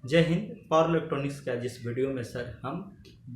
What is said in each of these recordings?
जय Hind. Power electronics का जिस वीडियो में सर हम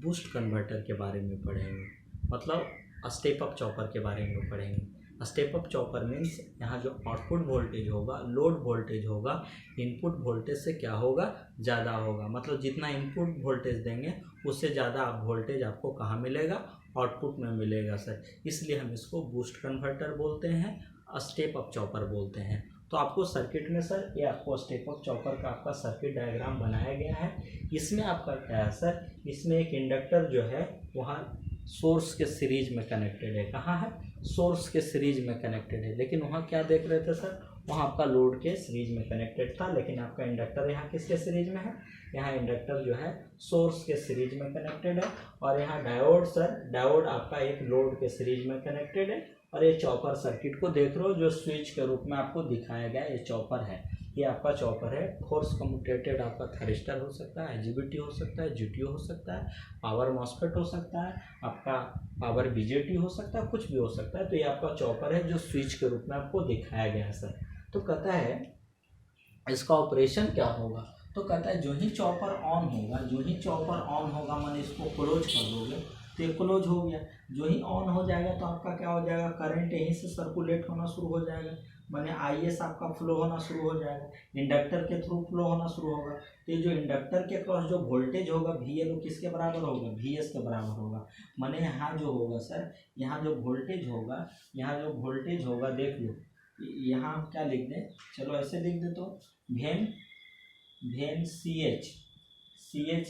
बूस्ट कन्वर्टर के बारे में पढ़ेंगे, मतलब स्टेप अप चॉपर के बारे में पढ़ेंगे। स्टेप अप चॉपर मीन्स यहाँ जो आउटपुट वोल्टेज होगा, लोड वोल्टेज होगा, इनपुट वोल्टेज से क्या होगा, ज़्यादा होगा। मतलब जितना इनपुट वोल्टेज देंगे उससे ज़्यादा वोल्टेज आपको कहाँ मिलेगा, आउटपुट में मिलेगा सर। इसलिए हम इसको बूस्ट कन्वर्टर बोलते हैं, स्टेप अप चॉपर बोलते हैं। तो आपको सर्किट में सर ये आपको स्टेप अप चॉपर का आपका सर्किट डायग्राम बनाया गया है। इसमें आपका क्या है सर, इसमें एक इंडक्टर जो है वहाँ सोर्स के सीरीज में कनेक्टेड है। कहाँ है, सोर्स के सीरीज में कनेक्टेड है। लेकिन वहाँ क्या देख रहे थे सर, वहाँ आपका लोड के सीरीज में कनेक्टेड था, लेकिन आपका इंडक्टर यहाँ किसके सीरीज में है, यहाँ इंडक्टर जो है सोर्स के सीरीज में कनेक्टेड है। और यहाँ डायोड सर, डायोड आपका एक लोड के सीरीज में कनेक्टेड है। और ये चॉपर सर्किट को देख रहे हो जो स्विच के रूप में आपको दिखाया गया, ये चॉपर है, ये आपका चॉपर है। फोर्स कम्यूटेटेड आपका थरिस्टर हो सकता है, IGBT हो सकता है, GTO हो सकता है, पावर मॉसफेट हो सकता है, आपका पावर BJT हो सकता है, कुछ भी हो सकता है। तो ये आपका चॉपर है जो स्विच के रूप में आपको दिखाया गया है सर। तो कहता है इसका ऑपरेशन क्या होगा, तो कहता है जो ही चॉपर ऑन होगा, जो ही चॉपर ऑन होगा मैंने इसको क्लोज कर दोगे तो ये क्लोज हो गया। जो ही ऑन हो जाएगा तो आपका क्या हो जाएगा, करंट यहीं से सर्कुलेट होना शुरू हो जाएगा, माने IS आपका फ्लो होना शुरू हो जाएगा, इंडक्टर के थ्रू फ्लो होना शुरू होगा। तो ये जो इंडक्टर के क्रॉस जो वोल्टेज होगा VL वो किसके बराबर होगा, VS के बराबर होगा। माने यहाँ जो होगा सर, यहाँ जो वोल्टेज होगा, यहाँ जो वोल्टेज होगा देख लो, यहाँ हम क्या लिख दें, चलो ऐसे लिख दे तो when CH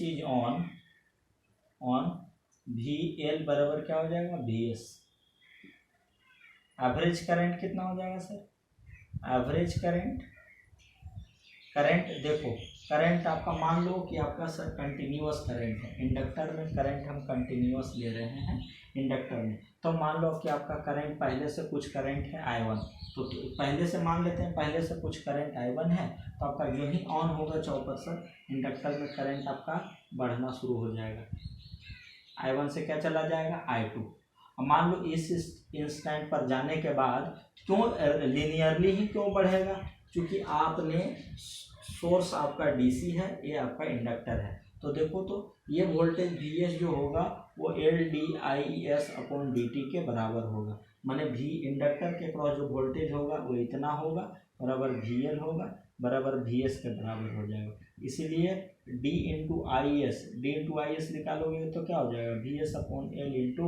is on VL बराबर क्या हो जाएगा, VS। एवरेज करंट कितना हो जाएगा सर, एवरेज करंट देखो, करंट आपका मान लो कि आपका सर कंटिन्यूअस करंट है, इंडक्टर में करंट हम कंटिन्यूअस ले रहे हैं इंडक्टर में। तो मान लो कि आपका करंट पहले से कुछ करंट है I1, तो पहले से मान लेते हैं पहले से कुछ करंट I1 है। तो आपका जो ही ऑन होगा चॉपर सर, इंडक्टर में करंट आपका बढ़ना शुरू हो जाएगा, I1 से क्या चला जाएगा, I2। अब मान लो इस इंस्टेंट पर जाने के बाद क्यों लीनियरली ही क्यों बढ़ेगा, क्योंकि आपने सोर्स आपका DC है, ये आपका इंडक्टर है। तो देखो तो ये वोल्टेज VS जो होगा वो LdIS/dt के बराबर होगा। माने V इंडक्टर के क्रॉस जो वोल्टेज होगा वो इतना होगा, बराबर VL होगा, बराबर VS के बराबर हो जाएगा। इसीलिए D/IS निकालोगे तो क्या हो जाएगा, VS/L/dt।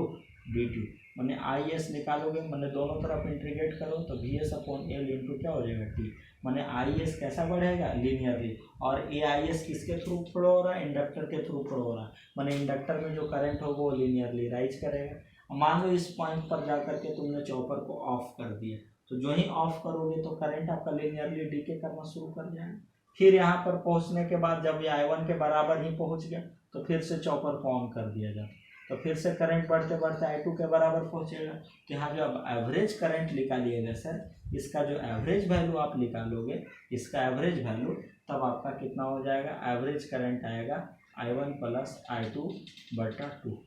मैंने IS निकालोगे, मैंने दोनों तरफ इंटीग्रेट करो तो VS/L इंटू क्या हो जाएगा T। मैंने IS कैसा बढ़ेगा, लीनियरली। और AIS किसके थ्रू फ्लो हो रहा है, इंडक्टर के थ्रू फ्लो हो रहा है। मैंने इंडक्टर में जो करंट होगा वो लीनियरली राइज करेगा। मान लो इस पॉइंट पर जा करके तुमने चॉपर को ऑफ कर दिया, तो जो ही ऑफ करोगे तो करंट आपका लीनियरली डीके करना शुरू कर जाएगा। फिर यहाँ पर पहुँचने के बाद जब ये I1 के बराबर ही पहुँच गया तो फिर से चॉपर को ऑन कर दिया जाए, तो फिर से करंट बढ़ते बढ़ते I2 के बराबर पहुँचेगा। तो यहाँ जो अब एवरेज करंट निकालिएगा सर, इसका जो एवरेज वैल्यू आप निकालोगे, इसका एवरेज वैल्यू, तब आपका कितना हो जाएगा, एवरेज करंट आएगा I1 + I2/2।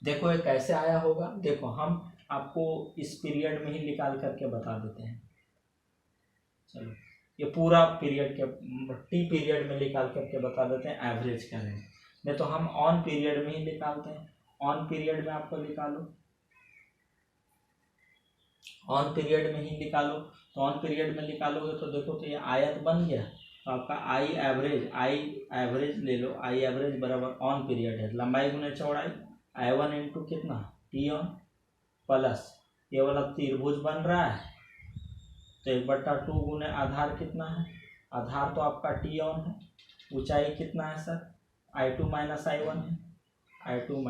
देखो ये कैसे आया होगा, देखो हम आपको इस पीरियड में ही निकाल करके बता देते हैं। चलो ये पूरा पीरियड के T पीरियड में निकाल करके बता देते हैं एवरेज करंट। नहीं तो हम ऑन पीरियड में ही निकालते हैं। ऑन पीरियड में आपको निकालो, ऑन पीरियड में ही निकालो। तो ऑन पीरियड में निकालोगे तो देखो तो ये आयत बन गया। तो आपका I एवरेज ले लो, I एवरेज बराबर ऑन पीरियड है, लंबाई गुने चौड़ाई, I1 इंटू कितना T ऑन प्लस ये वाला त्रिभुज बन रहा है तो 1/2 गुने आधार कितना है, आधार तो आपका T ऑन है, ऊंचाई कितना है सर, I2 - I1 है, I2 -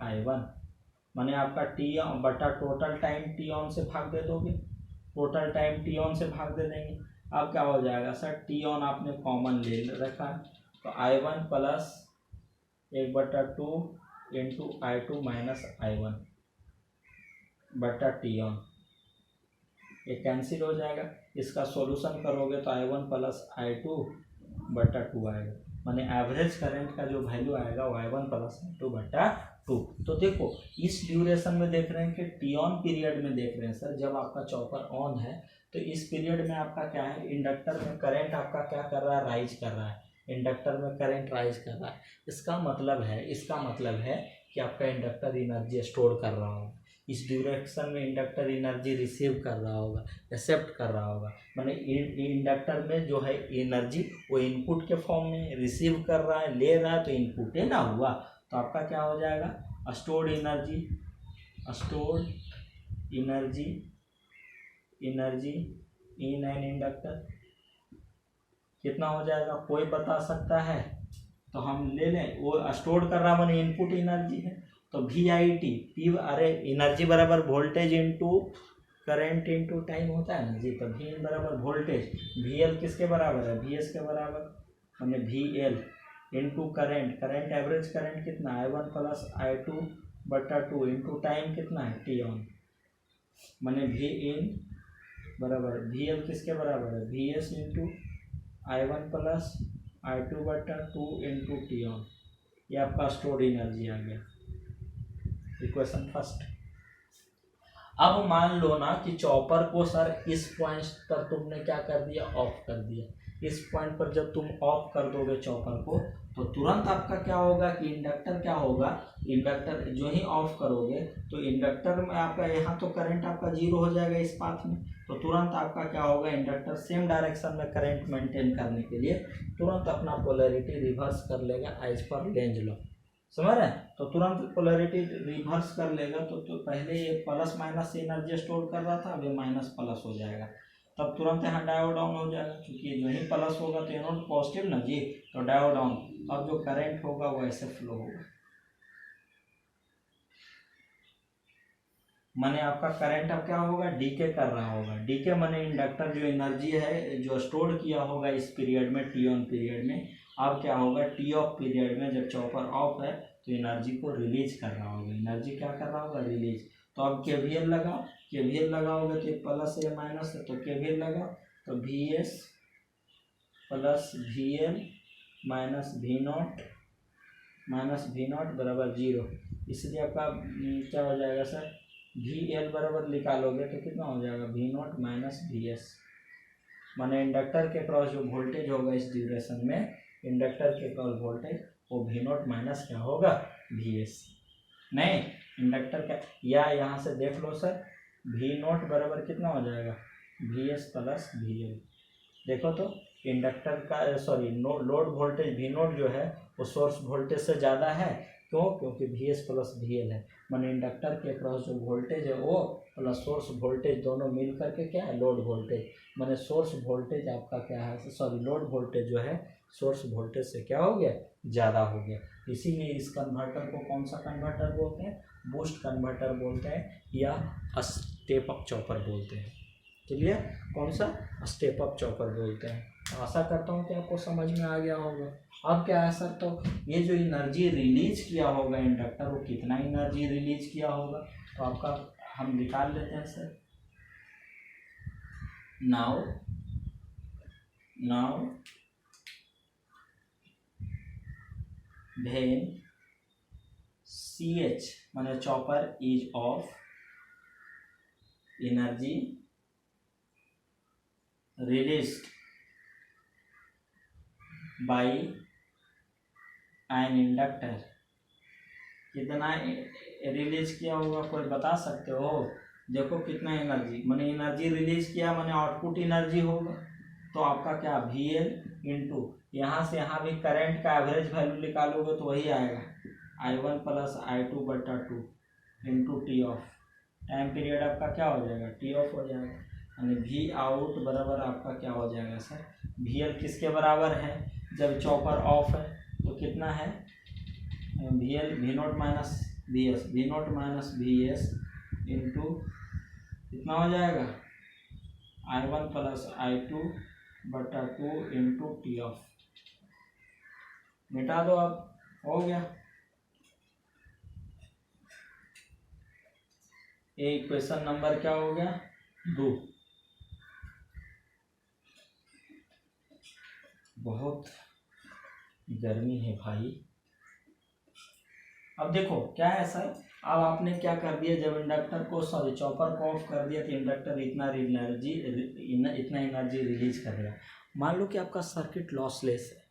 I1। माने आपका T ऑन बटा टोटल टाइम T ऑन से भाग दे दोगे, टोटल टाइम T ऑन से भाग दे देंगे। अब क्या हो जाएगा सर, T ऑन आपने कॉमन ले रखा है तो I1 + 1/2 इंटू I2 - I1 बटा T ऑन, ये कैंसिल हो जाएगा। इसका सॉल्यूशन करोगे तो I1 + I2/2 आएगा। माने एवरेज करंट का जो वैल्यू आएगा वो I1 + I2/2। तो देखो इस ड्यूरेशन में देख रहे हैं कि T ऑन पीरियड में देख रहे हैं सर, जब आपका चॉपर ऑन है तो इस पीरियड में आपका क्या है, इंडक्टर में करंट आपका क्या कर रहा है, राइज कर रहा है, इंडक्टर में करंट राइज कर रहा है। इसका मतलब है कि आपका इंडक्टर एनर्जी स्टोर कर रहा होगा, इस ड्यूरेशन में इंडक्टर एनर्जी रिसीव कर रहा होगा, एक्सेप्ट कर रहा होगा। माने इंडक्टर में जो है एनर्जी वो इनपुट के फॉर्म में रिसीव कर रहा है, ले रहा है, तो इनपुट है ना हुआ, तो आपका क्या हो जाएगा, stored energy in an inductor कितना हो जाएगा, कोई बता सकता है? तो हम ले लें, वो स्टोर कर रहा माने इनपुट एनर्जी है, तो वी आई टी पी, अरे एनर्जी बराबर voltage into current into time होता है ना जी। तो वी एन बराबर वोल्टेज, वी एल किसके बराबर है, वी एस के बराबर, हमने V L into current average current कितना I one plus I two बटा टू इंटू टाइम कितना है टी ऑन, मैंने वी इन बराबर वी एल किसके बराबर है, V S into I one plus I two बटा टू इंटू टी ऑन। ये आपका स्टोर्ड एनर्जी आ गया, इक्वेशन फर्स्ट। अब मान लो ना कि चॉपर को सर इस पॉइंट पर तुमने क्या कर दिया, ऑफ कर दिया। इस पॉइंट पर जब तुम ऑफ कर दोगे चॉपर को, तो तुरंत आपका क्या होगा कि इंडक्टर क्या होगा, इंडक्टर जो ही ऑफ करोगे तो इंडक्टर में आपका यहाँ तो करंट आपका जीरो हो जाएगा इस पाथ में, तो तुरंत आपका क्या होगा, इंडक्टर सेम डायरेक्शन में करंट मेंटेन करने के लिए तुरंत अपना पोलैरिटी रिवर्स कर लेगा एज पर लेंज लॉ, समझ रहे हैं। तो तुरंत पोलैरिटी रिवर्स कर लेगा, तो पहले ये प्लस माइनस से एनर्जी स्टोर कर रहा था, अब ये माइनस प्लस हो जाएगा, तब तुरंत यहाँ डायो डाउन हो जाएगा, क्योंकि जो ही प्लस होगा तो एनोड पॉजिटिव ना जी, तो डायो डाउन, अब जो करंट होगा वो ऐसे फ्लो होगा, माने आपका करंट अब क्या होगा, डीके कर रहा होगा। डीके माने इंडक्टर जो एनर्जी है जो स्टोर किया होगा इस पीरियड में, टी ऑन पीरियड में, अब क्या होगा, टी ऑफ पीरियड में जब चॉपर ऑफ है तो एनर्जी को रिलीज कर रहा होगा, एनर्जी क्या कर रहा होगा, रिलीज। तो अब केवीएल लगाओ, केवीएल लगाओगे तो प्लस या माइनस है, तो केवीएल लगाओ, तो V S plus V L minus V naught बराबर जीरो, इसलिए आपका क्या हो जाएगा सर, वी एल बराबर निकालोगे तो कितना हो जाएगा, V naught minus V S, माने इंडक्टर के क्रॉस जो वोल्टेज होगा इस ड्यूरेशन में, इंडक्टर के क्रॉस वोल्टेज वो वी नॉट माइनस क्या होगा, वी एस। नहीं, इंडक्टर का या यहाँ से देख लो सर, वी नॉट बराबर कितना हो जाएगा, we S plus V L. देखो तो इंडक्टर का sorry load voltage V not जो है वो सोर्स वोल्टेज से ज़्यादा है, क्यों, क्योंकि we S plus V L है, माने इंडक्टर के क्रॉस जो वोल्टेज है वो प्लस सोर्स वोल्टेज दोनों मिल करके क्या है, लोड वोल्टेज, माने सोर्स वोल्टेज आपका क्या है, सॉरी लोड वोल्टेज जो है सोर्स वोल्टेज से क्या हो गया, ज़्यादा हो गया। इसीलिए इस कन्वर्टर को कौन सा कन्वर्टर बोलते हैं, बूस्ट कन्वर्टर बोलते हैं या स्टेप अप चॉपर बोलते हैं। क्लियर, कौन सा, स्टेप अप चॉपर बोलते हैं। आशा करता हूँ कि आपको समझ में आ गया होगा। अब क्या है सर, तो ये जो एनर्जी रिलीज किया होगा इंडक्टर, वो कितना एनर्जी रिलीज किया होगा, तो आपका हम निकाल लेते हैं सर। नाउ when CH माने chopper is of, energy released by an inductor, कितना रिलीज किया होगा, कोई बता सकते हो? देखो कितना एनर्जी, माने एनर्जी रिलीज किया माने आउटपुट एनर्जी होगा, तो आपका क्या वी एल इंटू यहाँ से यहाँ भी करंट का एवरेज वैल्यू निकालोगे तो वही आएगा, I one plus I two बटा two into T off, time period आपका क्या हो जाएगा, टी ऑफ हो जाएगा, यानी वी आउट बराबर आपका क्या हो जाएगा सर, वी एल किसके बराबर है, जब चॉपर ऑफ है तो कितना है, V L V naught minus V S, V naught minus V S into कितना हो जाएगा, I one plus I two बटा टू इंटू टी ऑफ, मिटा दो, अब हो गया। ये क्वेश्चन नंबर क्या हो गया, 2। बहुत गर्मी है भाई, अब देखो क्या है सर, अब आपने क्या कर दिया, जब इंडक्टर को चॉपर को ऑफ कर दिया तो इंडक्टर इतना एनर्जी रिलीज करेगा। मान लो कि आपका सर्किट लॉसलेस है,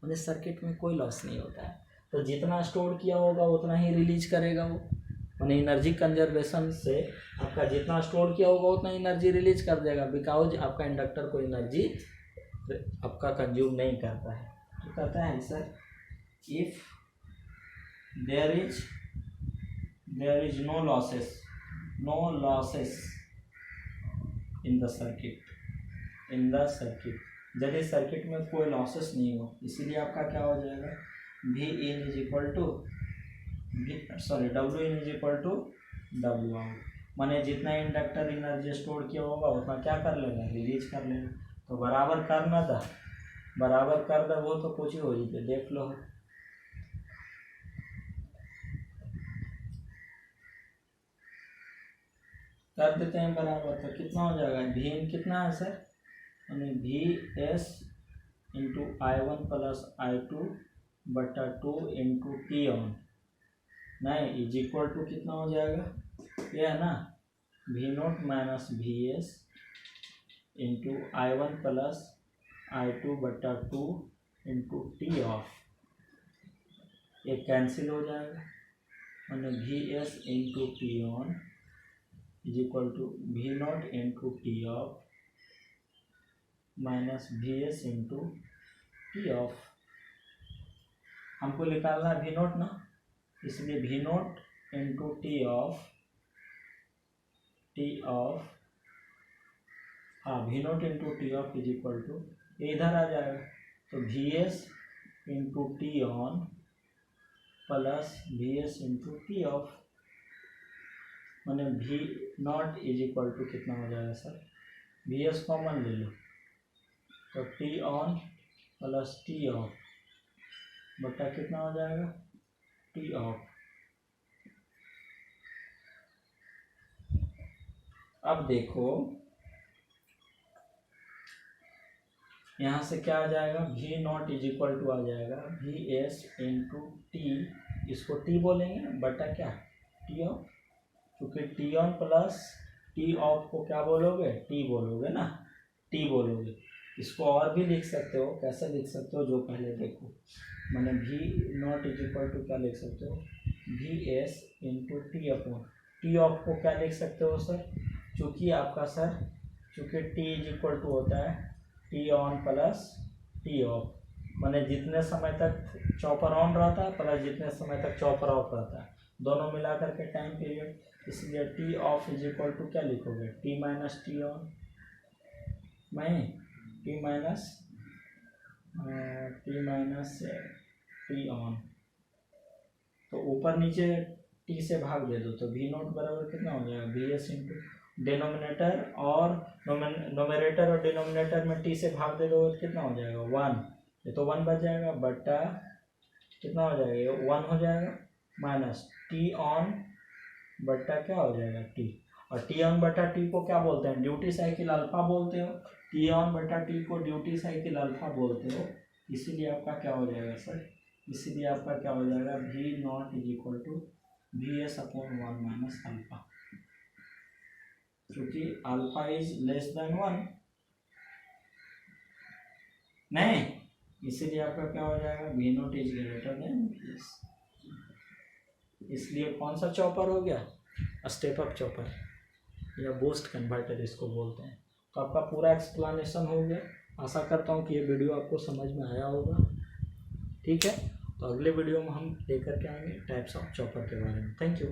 मतलब सर्किट में कोई लॉस नहीं होता है, तो जितना स्टोर किया होगा उतना ही रिलीज करेगा वो, मैंने एनर्जी कंजर्वेशन से आपका जितना स्टोर किया होगा उतना एनर्जी रिलीज कर देगा, बिकॉज आपका इंडक्टर को एनर्जी आपका कंज्यूम नहीं करता है। तो कहता है sir, if there is no losses in the circuit, यदि सर्किट में कोई लॉसेस नहीं हो, इसीलिए आपका क्या हो जाएगा, W in is equal to W out, माने जितना इंडक्टर एनर्जी स्टोर किया होगा उतना क्या कर लेगा, रिलीज कर लेगा। तो बराबर करना था, बराबर कर दे वो तो कुछ ही हो जाए, देख लो। कर देते हैं बराबर, तो कितना हो जाएगा, V इन कितना है सर, यानी VS into I1 plus I2 बटा 2 इंटू टी ऑन, नहीं इज इक्वल टू कितना हो जाएगा, ये है ना, V0 minus VS into I1 plus I2 बटा 2 इंटू टी ऑफ, ये कैंसिल हो जाएगा, यानी VS into T on is equal to V0 into T off minus VS into T off. हमको निकालना है V0 ना, इसलिए V0 इंटू टी ऑफ हाँ V0 into T off is equal to, इधर आ जाएगा तो VS into T on plus VS into T off, मैंने V0 इज इक्वल टू कितना हो जाएगा सर, VS कॉमन ले लो तो T on plus T of बटा कितना हो जाएगा, टी ऑफ। अब देखो यहाँ से क्या आ जाएगा, V0 इज इक्वल टू आ जाएगा VS इंटू टी, इसको टी बोलेंगे बटा क्या, टी ऑफ, क्योंकि T on plus T of को क्या बोलोगे, टी बोलोगे ना, टी बोलोगे। इसको और भी लिख सकते हो, कैसे लिख सकते हो, जो पहले देखो, मैंने V0 इज इक्वल टू क्या लिख सकते हो, VS into T upon T of को क्या लिख सकते हो सर, चूँकि आपका सर, चूँकि टी इज इक्वल टू होता है T on plus T off, मैंने जितने समय तक चॉपर ऑन रहता है प्लस जितने समय तक चॉपर ऑफ रहता है, दोनों मिला करके टाइम पीरियड, इसलिए T off is equal to क्या लिखोगे, T minus T on, T minus T on, तो ऊपर नीचे टी से भाग दे दो तो V0 बराबर कितना हो जाएगा, VS इंटू डिनोमिनेटर और नोमिनेटर और डिनोमिनेटर में टी से भाग दे दो तो कितना हो जाएगा, 1, ये तो 1 बच जाएगा, बटा कितना हो जाएगा, 1 हो जाएगा, माइनस टी ऑन बटा क्या हो जाएगा, टी, और टी ऑन बटा टी को क्या बोलते हैं, ड्यूटी साइकिल अल्फा बोलते हो, टी ऑन बटा टी को ड्यूटी साइकिल अल्फा बोलते हो, इसीलिए आपका क्या हो जाएगा सर, इसीलिए आपका क्या हो जाएगा, V0 is equal to VS upon 1 minus alpha, क्योंकि अल्फा इज लेस देन 1 नहीं, इसीलिए आपका क्या हो जाएगा, V0 is greater than VS। इसलिए कौन सा चॉपर हो गया, स्टेप अप चॉपर या बूस्ट कन्वर्टर इसको बोलते हैं। तो आपका पूरा एक्सप्लेनेशन हो गया, आशा करता हूँ कि ये वीडियो आपको समझ में आया होगा, ठीक है। तो अगले वीडियो में हम लेकर के आएंगे टाइप्स ऑफ चॉपर के बारे में। Thank you.